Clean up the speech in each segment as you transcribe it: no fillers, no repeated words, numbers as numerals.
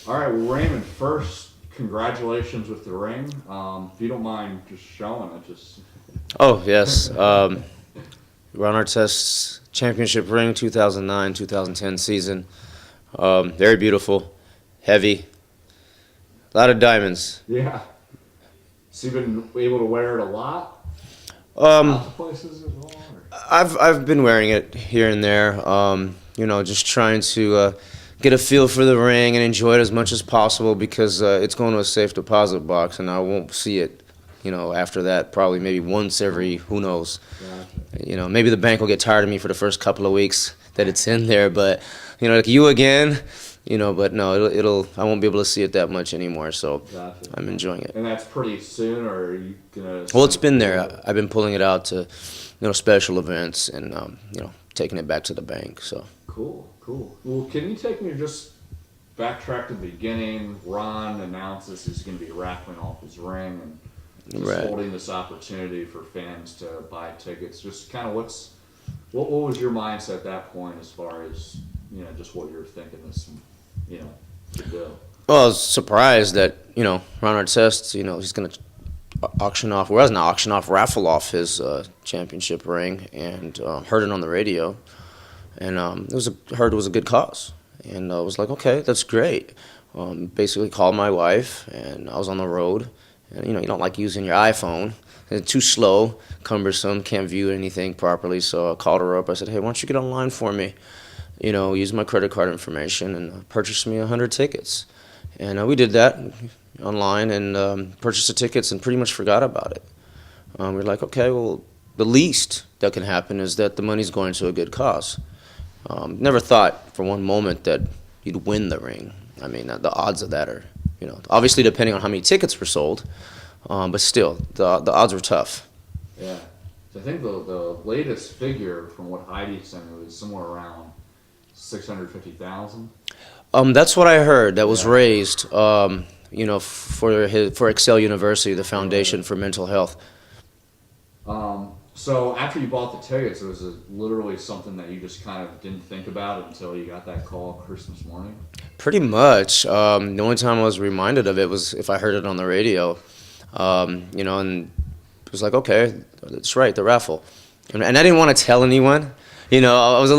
All right, well, Raymond, first, congratulations with the ring. If you don't mind just showing it, just. Oh, yes. Ron Artest's championship ring, 2009-2010 season. Very beautiful, heavy, a lot of diamonds. Yeah. So you've been able to wear it a lot? Um, Lots of places as well? Or? I've been wearing it here and there. Just trying to get a feel for the ring and enjoy it as much as possible because it's going to a safe deposit box, and I won't see it. After that, probably maybe once every, who knows. Gotcha. Maybe the bank will get tired of me for the first couple of weeks that it's in there, but, like you again, but no, I won't be able to see it that much anymore, so Gotcha. I'm enjoying it. And that's pretty soon, or are you going to. Well, it's been there. I've been pulling it out to, special events and, taking it back to the bank, so. Cool. Well, can you take me just backtrack to the beginning? Ron announces he's going to be raffling off his ring and just Right. holding this opportunity for fans to buy tickets. Just kind of what was your mindset at that point as far as just what you're thinking this to do? Well, I was surprised that, Ron Artest, he's going to raffle off his championship ring, and heard it on the radio, and heard it was a good cause, and I was like, okay, that's great. Basically called my wife, and I was on the road, and you don't like using your iPhone. It's too slow, cumbersome, can't view anything properly, so I called her up. I said, hey, why don't you get online for me? Use my credit card information and purchase me 100 tickets. And we did that online and purchased the tickets and pretty much forgot about it. We're like, okay, well, the least that can happen is that the money's going to a good cause. Never thought for one moment that you'd win the ring. I mean, the odds of that are, obviously depending on how many tickets were sold, but still, the odds were tough. Yeah. So I think the latest figure from what Heidi sent me was somewhere around 650,000. That's what I heard. That was Yeah. raised, for Excel University, the Foundation for Mental Health. So after you bought the tickets, it was literally something that you just kind of didn't think about until you got that call Christmas morning? Pretty much. The only time I was reminded of it was if I heard it on the radio, and it was like, okay, that's right, the raffle. And I didn't want to tell anyone. I was a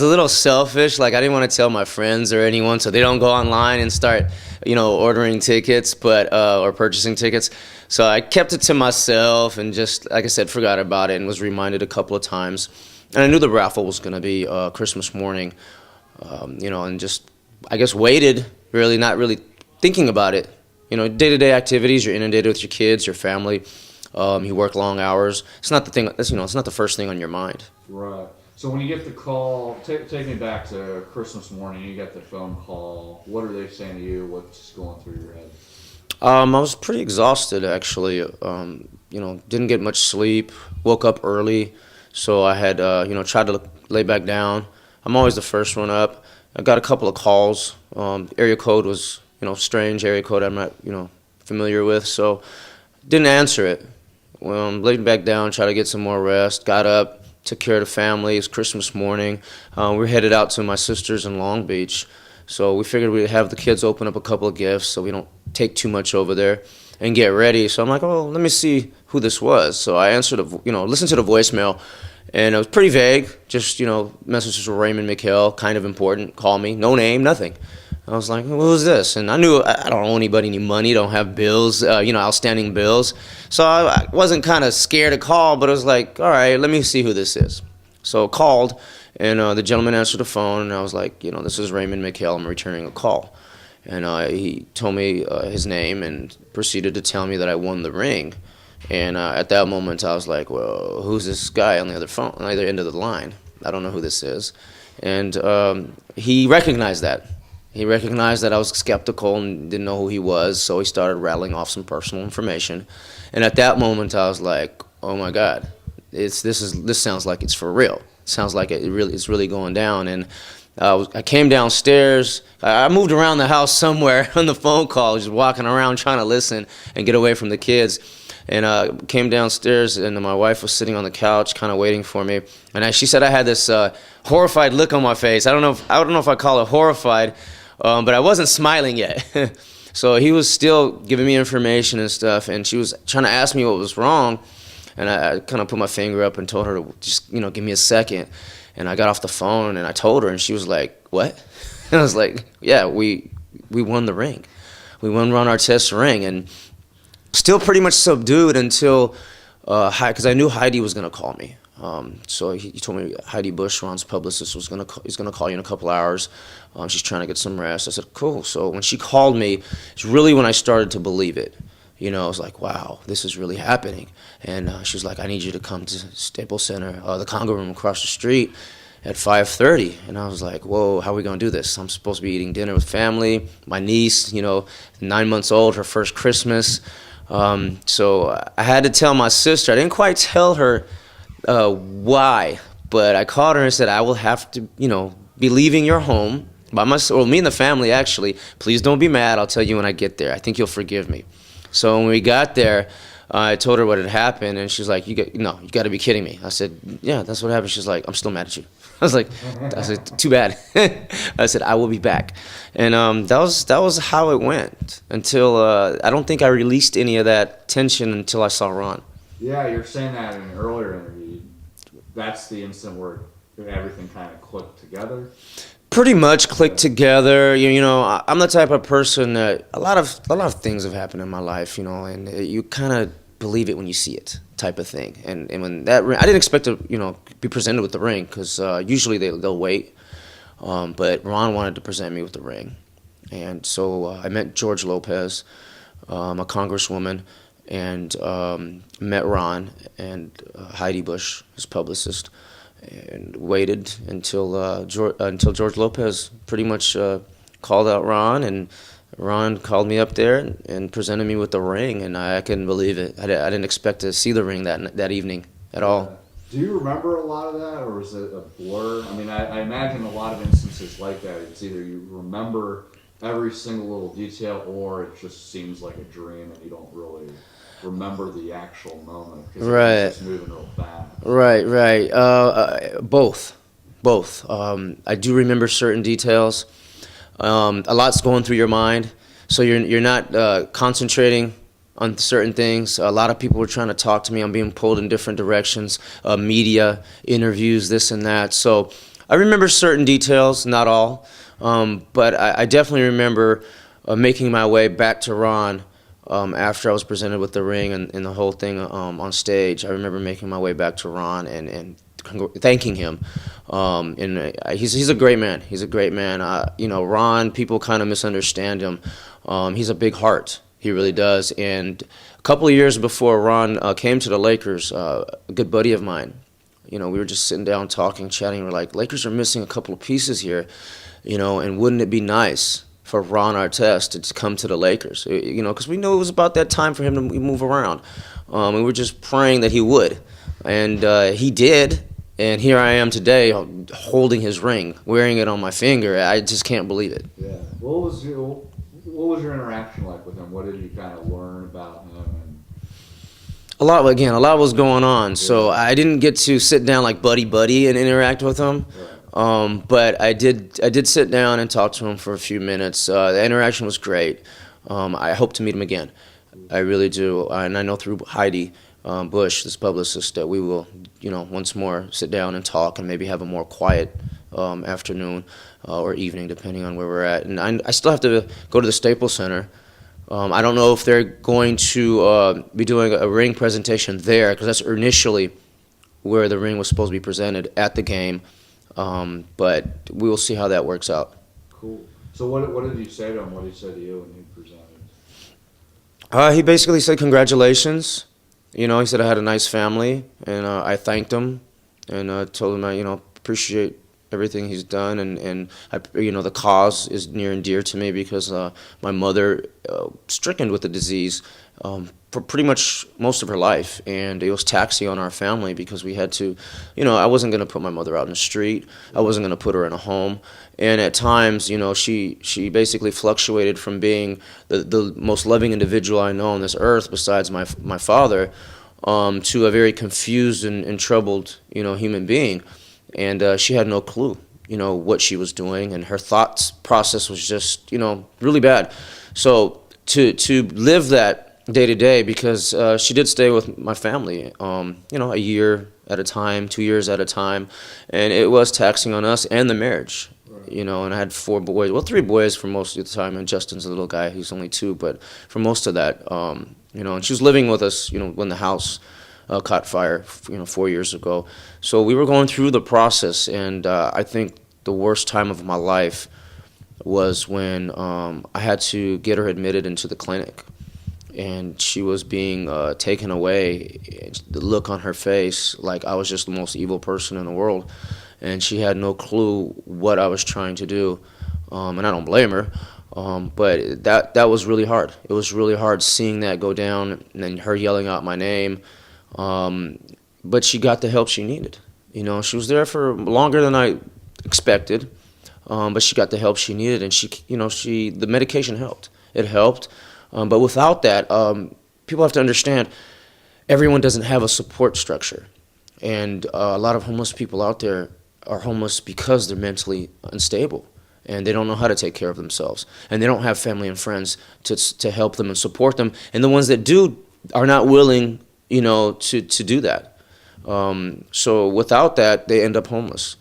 little selfish. Like I didn't want to tell my friends or anyone, so they don't go online and start, ordering tickets, or purchasing tickets. So I kept it to myself and just, like I said, forgot about it and was reminded a couple of times. And I knew the raffle was going to be Christmas morning, and just, I guess, waited, really not really thinking about it. Day-to-day activities, you're inundated with your kids, your family. You work long hours. It's not the thing. It's not the first thing on your mind. Right. So when you get the call, take me back to Christmas morning. You get the phone call. What are they saying to you? What's going through your head? I was pretty exhausted, actually. Didn't get much sleep. Woke up early, so I had tried to lay back down. I'm always the first one up. I got a couple of calls. Area code was strange area code I'm not familiar with, so didn't answer it. Laid back down, tried to get some more rest. Got up. Took care of the family. It's Christmas morning. We're headed out to my sister's in Long Beach. So we figured we'd have the kids open up a couple of gifts so we don't take too much over there and get ready. So I'm like, oh, let me see who this was. So I answered, listened to the voicemail, and it was pretty vague. Just, messages from Raymond Mikhael, kind of important. Call me. No name, nothing. I was like, well, who's this? And I knew I don't owe anybody any money, don't have bills, outstanding bills. So I wasn't kind of scared to call, but I was like, all right, let me see who this is. So I called, and the gentleman answered the phone, and I was like, this is Raymond Mikhael. I'm returning a call. And he told me his name and proceeded to tell me that I won the ring. And at that moment, I was like, well, who's this guy on the other end of the line? I don't know who this is. And he recognized that. He recognized that I was skeptical and didn't know who he was, so he started rattling off some personal information. And at that moment, I was like, "Oh my God, this sounds like it's for real. It sounds like it's really going down." And I came downstairs. I moved around the house somewhere on the phone call, just walking around trying to listen and get away from the kids. And came downstairs, and my wife was sitting on the couch, kind of waiting for me. And she said I had this horrified look on my face. I don't know if I call it horrified. but I wasn't smiling yet. So he was still giving me information and stuff, and she was trying to ask me what was wrong, and I kind of put my finger up and told her to just, give me a second. And I got off the phone and I told her, and she was like, "What?" And I was like, "Yeah, we won the ring. We won Ron Artest's ring," and still pretty much subdued until, because I knew Heidi was gonna call me. So he told me Heidi Bush, Ron's publicist, he's gonna call you in a couple hours. She's trying to get some rest. I said, cool. So when she called me, it's really when I started to believe it. I was like, wow, this is really happening. And she was like, I need you to come to Staples Center, the Congo Room across the street at 5:30. And I was like, whoa, how are we gonna do this? I'm supposed to be eating dinner with family. My niece, 9 months old, her first Christmas. So I had to tell my sister. I didn't quite tell her why, but I called her and said, I will have to, be leaving your home by myself, or me and the family actually. Please don't be mad. I'll tell you when I get there. I think you'll forgive me. So when we got there, I told her what had happened, and she's like, you got to be kidding me. I said, yeah, that's what happened. She's like, I'm still mad at you. I said, too bad. I said, I will be back. And that was how it went until I don't think I released any of that tension until I saw Ron. Yeah, you're saying that in an earlier interview. That's the instant where everything kind of clicked together. Pretty much clicked together. I'm the type of person that a lot of things have happened in my life, and you kind of believe it when you see it, type of thing. And when that ring, I didn't expect to, be presented with the ring, because usually they'll wait. But Ron wanted to present me with the ring, and so I met George Lopez, a congresswoman, and met Ron and Heidi Bush, his publicist, and waited until George Lopez pretty much called out Ron, and Ron called me up there and presented me with the ring, and I couldn't believe it. I didn't expect to see the ring that evening at all. Do you remember a lot of that, or is it a blur? I mean, I imagine a lot of instances like that, it's either you remember every single little detail, or it just seems like a dream and you don't really remember the actual moment because it's just moving real fast. Right. Both. I do remember certain details. A lot's going through your mind, so you're not concentrating on certain things. A lot of people were trying to talk to me. I'm being pulled in different directions, media, interviews, this and that. So I remember certain details, not all, but I definitely remember making my way back to Ron after I was presented with the ring and the whole thing on stage. I remember making my way back to Ron and thanking him. He's a great man. He's a great man. Ron, people kind of misunderstand him. He's a big heart. He really does. And a couple of years before Ron came to the Lakers, a good buddy of mine, we were just sitting down talking, chatting. We're like, Lakers are missing a couple of pieces here, and wouldn't it be nice for Ron Artest to come to the Lakers? Because we knew it was about that time for him to move around. We were just praying that he would. And he did. And here I am today holding his ring, wearing it on my finger. I just can't believe it. Yeah. What was your interaction like with him? What did you kind of learn about him? A lot was going on. So I didn't get to sit down like buddy and interact with him. Right. But I did sit down and talk to him for a few minutes. The interaction was great. I hope to meet him again. I really do. And I know through Heidi Bush, this publicist, that we will, once more sit down and talk and maybe have a more quiet afternoon or evening, depending on where we're at. And I still have to go to the Staples Center. I don't know if they're going to be doing a ring presentation there, because that's initially where the ring was supposed to be presented, at the game. But we will see how that works out. Cool. So what did you say to him? What did he say to you when you presented? He basically said congratulations. He said I had a nice family, and I thanked him, and told him I appreciate everything he's done, and the cause is near and dear to me, because my mother stricken with the disease for pretty much most of her life, and it was taxing on our family because we had to, I wasn't going to put my mother out in the street. I wasn't going to put her in a home, and at times, she basically fluctuated from being the most loving individual I know on this earth besides my father, to a very confused and troubled, human being. And she had no clue what she was doing, and her thoughts process was just, really bad. So to live that day to day, because she did stay with my family, a year at a time, 2 years at a time, and it was taxing on us and the marriage. Right. And I had 4 boys, well, 3 boys for most of the time, and Justin's a little guy, he's only 2, but for most of that, and she was living with us, when the house caught fire, 4 years ago. So we were going through the process, and I think the worst time of my life was when I had to get her admitted into the clinic, and she was being taken away. The look on her face, like I was just the most evil person in the world, and she had no clue what I was trying to do, and I don't blame her. But that was really hard. It was really hard seeing that go down, and then her yelling out my name. But she got the help she needed. She was there for longer than I expected, but she got the help she needed, and the medication helped. It helped, but without that, people have to understand, everyone doesn't have a support structure, and a lot of homeless people out there are homeless because they're mentally unstable, and they don't know how to take care of themselves, and they don't have family and friends to help them and support them, and the ones that do are not willing, to do that. So without that, they end up homeless.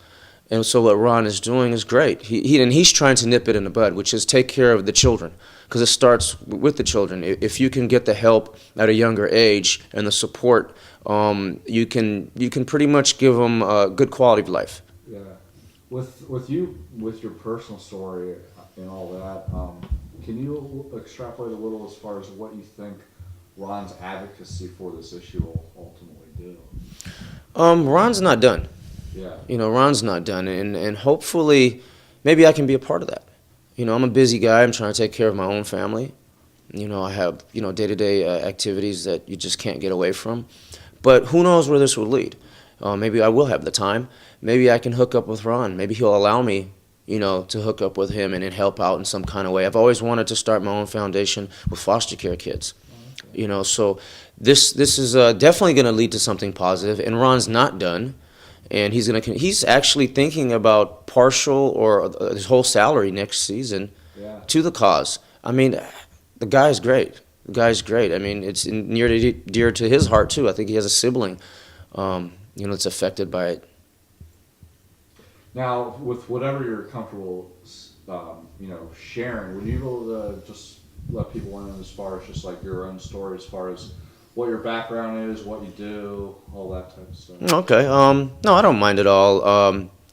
And so what Ron is doing is great. He's trying to nip it in the bud, which is take care of the children, because it starts with the children. If you can get the help at a younger age and the support, you can pretty much give them a good quality of life. Yeah. With your personal story and all that, can you extrapolate a little as far as what you think Ron's advocacy for this issue will ultimately do? Ron's not done. Yeah. Ron's not done, and hopefully, maybe I can be a part of that. I'm a busy guy. I'm trying to take care of my own family. I have, day-to-day activities that you just can't get away from. But who knows where this will lead? Maybe I will have the time. Maybe I can hook up with Ron. Maybe he'll allow me, to hook up with him and help out in some kind of way. I've always wanted to start my own foundation with foster care kids. So this is definitely going to lead to something positive, and Ron's not done, and he's actually thinking about partial or his whole salary next season to the cause. I mean, the guy's great. I mean, it's near to dear to his heart too. I think he has a sibling, that's affected by it. Now, with whatever you're comfortable, sharing, would you be able to just let people in as far as just like your own story, as far as what your background is, what you do, all that type of stuff? Okay. No, I don't mind at all.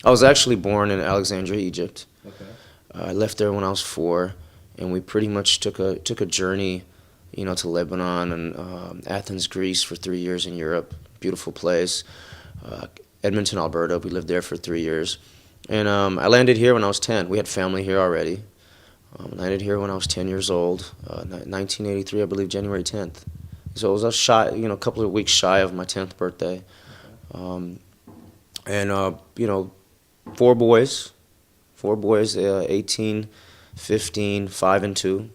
I was actually born in Alexandria, Egypt. Okay. I left there when I was 4, and we pretty much took a journey, to Lebanon and Athens, Greece for 3 years in Europe. Beautiful place. Edmonton, Alberta. We lived there for 3 years, and I landed here when I was 10. We had family here already. Landed here when I was 10 years old, 1983, I believe, January 10th. So it was a couple of weeks shy of my 10th birthday. And 4 boys, 18, 15, 5, and 2.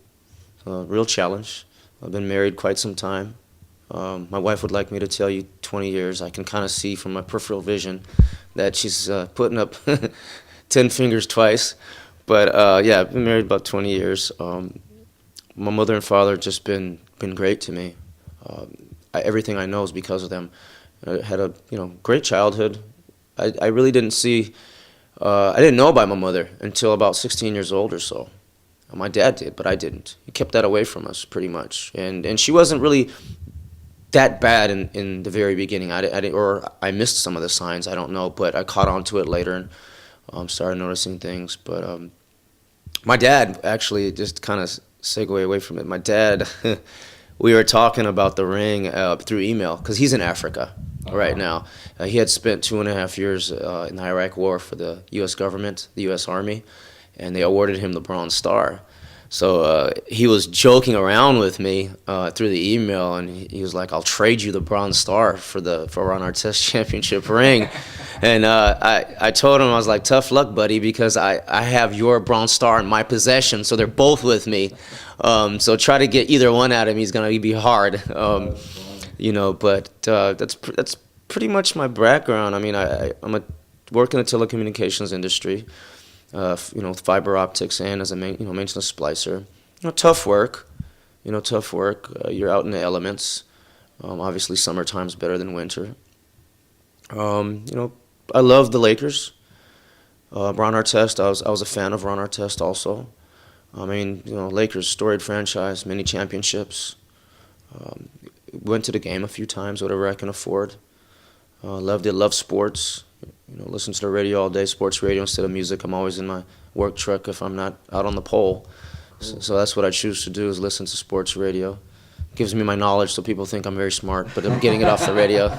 Real challenge. I've been married quite some time. My wife would like me to tell you 20 years. I can kind of see from my peripheral vision that she's putting up 10 fingers twice. But I've been married about 20 years. My mother and father have just been great to me. Everything I know is because of them. I had a great childhood. I really didn't see. I didn't know about my mother until about 16 years old or so. My dad did, but I didn't. He kept that away from us pretty much. And she wasn't really that bad in the very beginning. I missed some of the signs. I don't know, but I caught on to it later and started noticing things. But my dad, actually, just kind of segue away from it. My dad, we were talking about the ring through email because he's in Africa right now. He had spent 2.5 years in the Iraq War for the U.S. government, the U.S. Army, and they awarded him the Bronze Star. So he was joking around with me through the email, and he was like, "I'll trade you the Bronze Star for Ron Artest championship ring." And I told him, I was like, "Tough luck, buddy, because I have your Bronze Star in my possession, so they're both with me. So try to get either one out of me is gonna be hard." But that's pretty much my background. I mean, work in the telecommunications industry, with fiber optics and as a maintenance splicer. Tough work. Tough work. You're out in the elements. Obviously, summertime's better than winter. I love the Lakers. Ron Artest, I was a fan of Ron Artest also. Lakers, storied franchise, many championships. Went to the game a few times, whatever I can afford. Loved it, loved sports. Listen to the radio all day, sports radio instead of music. I'm always in my work truck if I'm not out on the pole. So that's what I choose to do, is listen to sports radio. Gives me my knowledge so people think I'm very smart, but I'm getting it off the radio.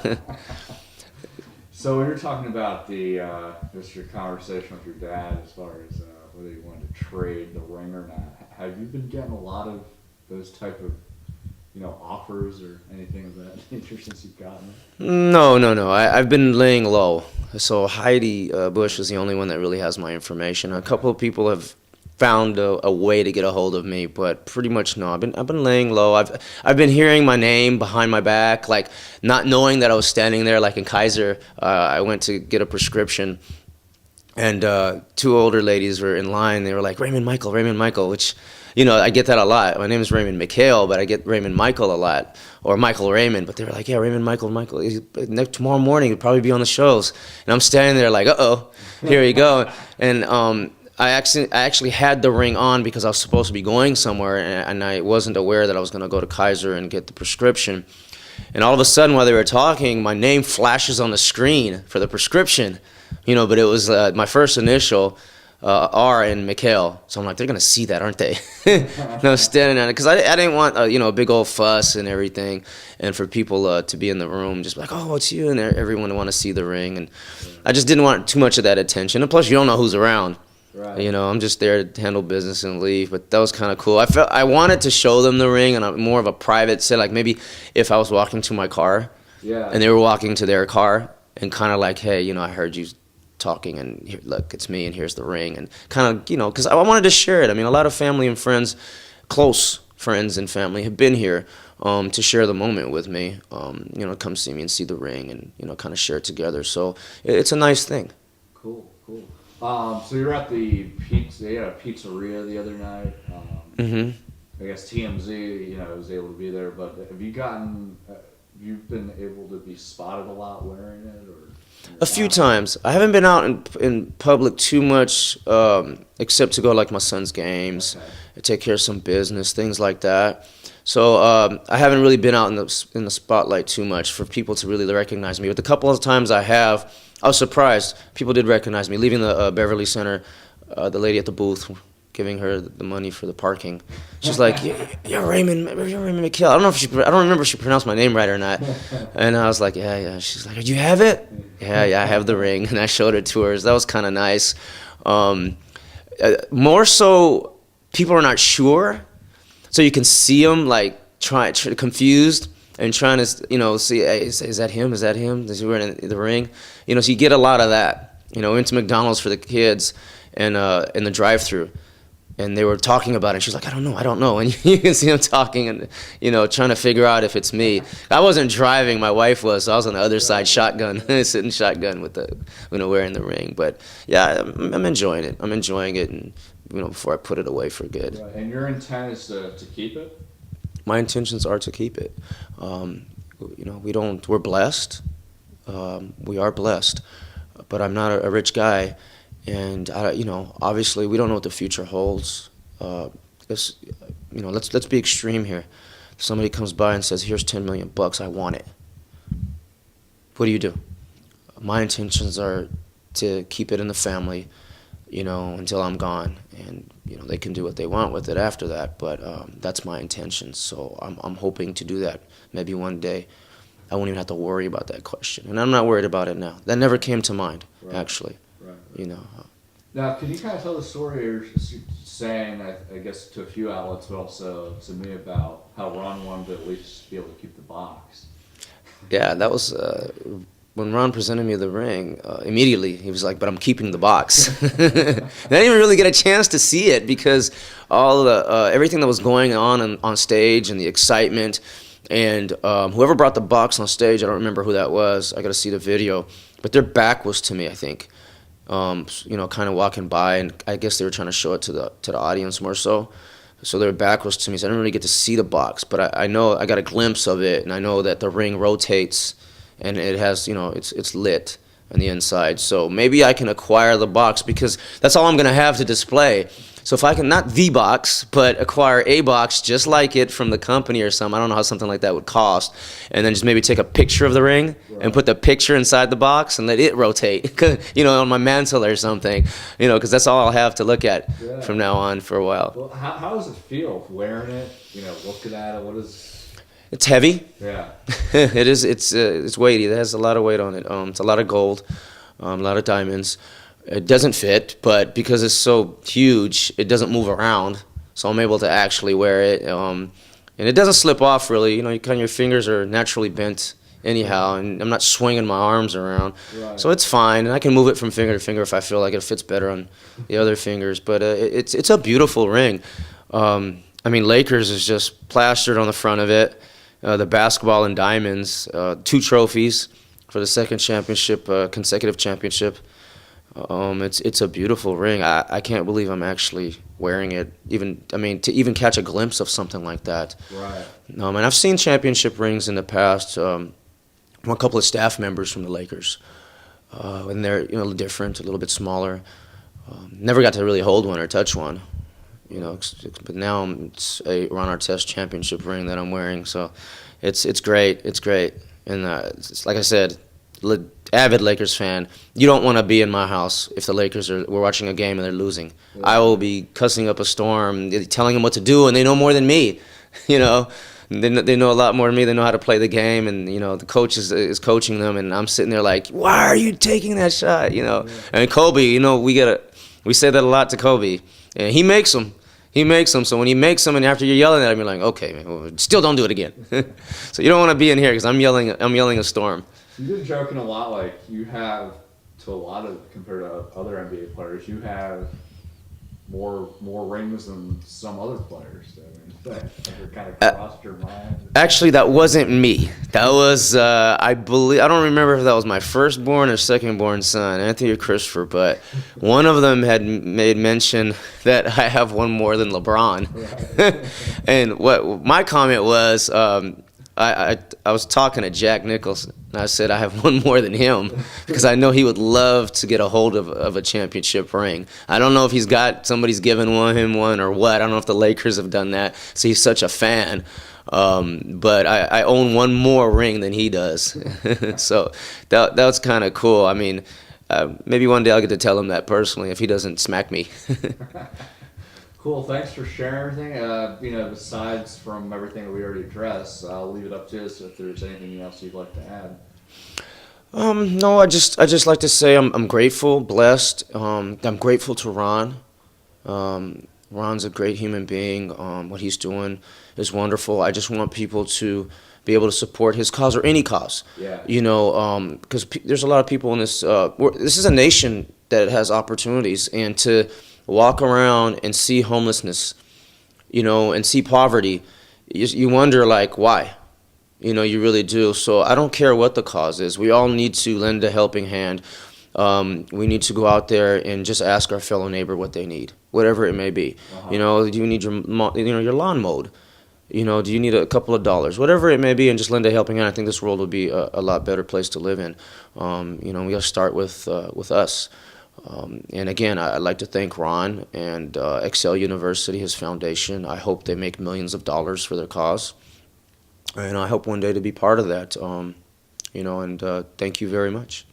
So when you're talking about just your conversation with your dad as far as whether you wanted to trade the ring or not, have you been getting a lot of those type of offers or anything of that nature since you've gotten it? No. I've been laying low. So Heidi Bush is the only one that really has my information. A couple of people have found a way to get a hold of me, but pretty much no. I've been laying low. I've been hearing my name behind my back, like not knowing that I was standing there. Like in Kaiser, I went to get a prescription, and two older ladies were in line. They were like, Raymond Mikhael, which, I get that a lot. My name is Raymond Mikhael, but I get Raymond Mikhael a lot, or Michael Raymond. But they were like, yeah, Raymond Mikhael. Tomorrow morning he'll probably be on the shows. And I'm standing there like, uh-oh, here you go. And I actually had the ring on because I was supposed to be going somewhere, and I wasn't aware that I was going to go to Kaiser and get the prescription. And all of a sudden, while they were talking, my name flashes on the screen for the prescription, but it was my first initial, R in Mikhael. So I'm like, they're going to see that, aren't they? And I was standing on it because I didn't want a big old fuss and everything, and for people to be in the room just like, oh, it's you, and everyone to want to see the ring. And I just didn't want too much of that attention. And plus, you don't know who's around. Right. I'm just there to handle business and leave. But that was kind of cool. I wanted to show them the ring on more of a private set, like maybe if I was walking to my car, and they were walking to their car, and kind of like, hey, I heard you talking, and here, look, it's me, and here's the ring, and kind of, because I wanted to share it. A lot of family and friends, close friends and family, have been here to share the moment with me. Come see me and see the ring, and kind of share it together. So it's a nice thing. Cool. So you're at the pizzeria the other night. I guess TMZ, was able to be there. But have you've been able to be spotted a lot wearing it, or? A few times. I haven't been out in public too much, except to go like my son's games, take care of some business, things like that. So I haven't really been out in the spotlight too much for people to really recognize me. But the couple of times I have, I was surprised. People did recognize me. Leaving the Beverly Center, the lady at the booth, giving her the money for the parking. She's like, "You're Raymond Mikhael." I don't remember if she pronounced my name right or not. And I was like, "Yeah." She's like, "Do you have it?" Yeah, I have the ring, and I showed it to her. So that was kind of nice. More so, people are not sure, so you can see them like confused. And trying to, see, hey, is that him? Is that him? Is he wearing the ring? So you get a lot of that. Went to McDonald's for the kids, and in the drive-thru, and they were talking about it. And she's like, I don't know. And you can see them talking and, trying to figure out if it's me. I wasn't driving. My wife was. So I was on the other side, sitting shotgun with wearing the ring. But yeah, I'm enjoying it. And before I put it away for good. Right. And your intent is to keep it? My intentions are to keep it. We're blessed. We are blessed, but I'm not a rich guy, and obviously we don't know what the future holds. Let's be extreme here. If somebody comes by and says, "Here's $10 million, I want it." What do? My intentions are to keep it in the family, until I'm gone, and they can do what they want with it after that. But that's my intention. So I'm hoping to do that. Maybe one day, I won't even have to worry about that question, and I'm not worried about it now. That never came to mind, actually. Right. Now, can you kind of tell the story, or saying, I guess, to a few outlets, but also to me, about how Ron wanted to at least be able to keep the box? Yeah, that was. When Ron presented me the ring, immediately he was like, "But I'm keeping the box." I didn't even really get a chance to see it because all the everything that was going on stage and the excitement, and whoever brought the box on stage, I don't remember who that was. I got to see the video, but their back was to me, I think. kind of walking by, and I guess they were trying to show it to the audience more so. So their back was to me, so I didn't really get to see the box, but I know I got a glimpse of it, and I know that the ring rotates, and it has, it's lit on the inside. So maybe I can acquire the box because that's all I'm gonna have to display. So if I can, not the box, but acquire a box just like it from the company or something, I don't know how something like that would cost, and then just maybe take a picture of the ring and put the picture inside the box and let it rotate, on my mantle or something, because that's all I'll have to look at from now on for a while. Well, how does it feel wearing it? Looking at it, what is? It's heavy. Yeah. It is. It's weighty. It has a lot of weight on it. It's a lot of gold, a lot of diamonds. It doesn't fit, but because it's so huge, it doesn't move around. So I'm able to actually wear it, and it doesn't slip off really. Your fingers are naturally bent anyhow, and I'm not swinging my arms around. Right. So it's fine, and I can move it from finger to finger if I feel like it fits better on the other fingers. But it's a beautiful ring. Lakers is just plastered on the front of it. The basketball and diamonds, 2 trophies for the second championship, consecutive championship. It's a beautiful ring. I can't believe I'm actually wearing it. To even catch a glimpse of something like that. Right. And I've seen championship rings in the past from a couple of staff members from the Lakers, and they're different, a little bit smaller. Never got to really hold one or touch one, but now it's a Ron Artest championship ring that I'm wearing. So it's great. It's great, and it's, like I said, avid Lakers fan, you don't want to be in my house if the Lakers we're watching a game and they're losing. Yeah. I will be cussing up a storm, telling them what to do, and they know more than me. They know a lot more than me. They know how to play the game, and the coach is coaching them, and I'm sitting there like, why are you taking that shot? Yeah. And Kobe, we say that a lot to Kobe, and he makes them. So when he makes them, and after you're yelling at him, you're like, okay, man, well, still don't do it again. So you don't want to be in here because I'm yelling a storm. You've been joking a lot, like you have, to a lot of, compared to other NBA players, you have more rings than some other players. That kind of crossed your mind. Actually, that wasn't me. That was, I don't remember if that was my firstborn or secondborn son, Anthony or Christopher, but one of them had made mention that I have one more than LeBron. Right. And what my comment was, I was talking to Jack Nicholson, and I said I have one more than him because I know he would love to get a hold of a championship ring. I don't know if somebody's given him one or what. I don't know if the Lakers have done that. So he's such a fan. But I own one more ring than he does. So that was kind of cool. Maybe one day I'll get to tell him that personally if he doesn't smack me. Cool. Thanks for sharing everything. Besides from everything that we already addressed, I'll leave it up to us if there's anything else you'd like to add. No, I just like to say I'm grateful, blessed. I'm grateful to Ron. Ron's a great human being. What he's doing is wonderful. I just want people to be able to support his cause or any cause. Yeah. Because there's a lot of people in this. This is a nation that has opportunities, and to walk around and see homelessness, and see poverty, you wonder, like, why? You really do. So I don't care what the cause is. We all need to lend a helping hand. We need to go out there and just ask our fellow neighbor what they need, whatever it may be. Do you need your lawn mowed? Do you need a couple of dollars? Whatever it may be, and just lend a helping hand. I think this world would be a lot better place to live in. We got to start with us. And again, I'd like to thank Ron and Excel University, his foundation. I hope they make millions of dollars for their cause. And I hope one day to be part of that, and thank you very much.